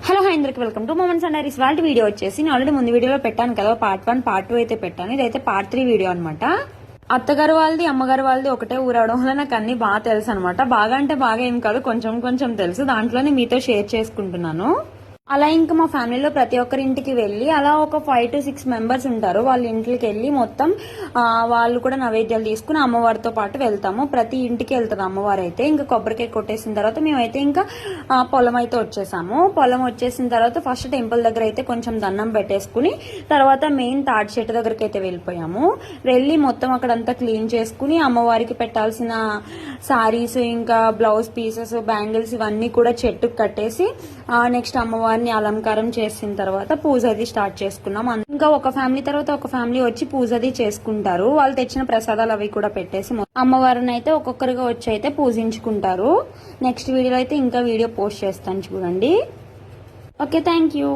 Hello hi అందరికి welcome to moments and diaries. వాళ్ళ video వచ్చేసి నేను ఆల్రెడీ ముందు వీడియోలో పెట్టాను కదా, పార్ట్ 1 పార్ట్ 2 అయితే పెట్టాను. ఇదైతే పార్ట్ 3 వీడియో అనమాట. అత్తగారు వాళ్ళది అమ్మగారు వాళ్ళది ఒకటే ఊరవడం వల్ల నాకు అన్ని బాగా తెలుసు అనమాట. బాగా అంటే బాగా ఏం కాదు, కొంచెం కొంచెం తెలుసు. దాంట్లోనే మీతో షేర్ చేసుకుంటున్నాను. అలా ఇంకా మా ఫ్యామిలీలో ప్రతి ఒక్కరి ఇంటికి వెళ్ళి అలా ఒక 5 to 6 మెంబర్స్ ఉంటారు. వాళ్ళ ఇంటికి వెళ్ళి మొత్తం వాళ్ళు కూడా నైవేద్యాలు తీసుకుని అమ్మవారితో పాటు వెళ్తాము. ప్రతి ఇంటికి వెళ్తారు అమ్మవారు అయితే. ఇంకా కొబ్బరికాయ కొట్టేసిన తర్వాత మేమైతే ఇంకా పొలం అయితే వచ్చేసాము. పొలం వచ్చేసిన తర్వాత ఫస్ట్ టెంపుల్ దగ్గర అయితే కొంచెం దండం పెట్టేసుకుని తర్వాత మెయిన్ తాడి చెట్టు దగ్గరికి అయితే వెళ్ళిపోయాము. వెళ్ళి మొత్తం అక్కడంతా క్లీన్ చేసుకుని అమ్మవారికి పెట్టాల్సిన సారీస్ ఇంకా బ్లౌజ్ పీసెస్ బ్యాంగిల్స్ ఇవన్నీ కూడా చెట్టుకు కట్టేసి నెక్స్ట్ అమ్మవారిని అలంకారం చేసిన తర్వాత పూజ అది స్టార్ట్ చేసుకున్నాం. ఇంకా ఒక ఫ్యామిలీ తర్వాత ఒక ఫ్యామిలీ వచ్చి పూజ అది చేసుకుంటారు. వాళ్ళు తెచ్చిన ప్రసాదాలు అవి కూడా పెట్టేసి అమ్మవారిని అయితే ఒక్కొక్కరిగా వచ్చి అయితే పూజించుకుంటారు. నెక్స్ట్ వీడియోలో అయితే ఇంకా వీడియో పోస్ట్ చేస్తాను చూడండి. Okay, thank you.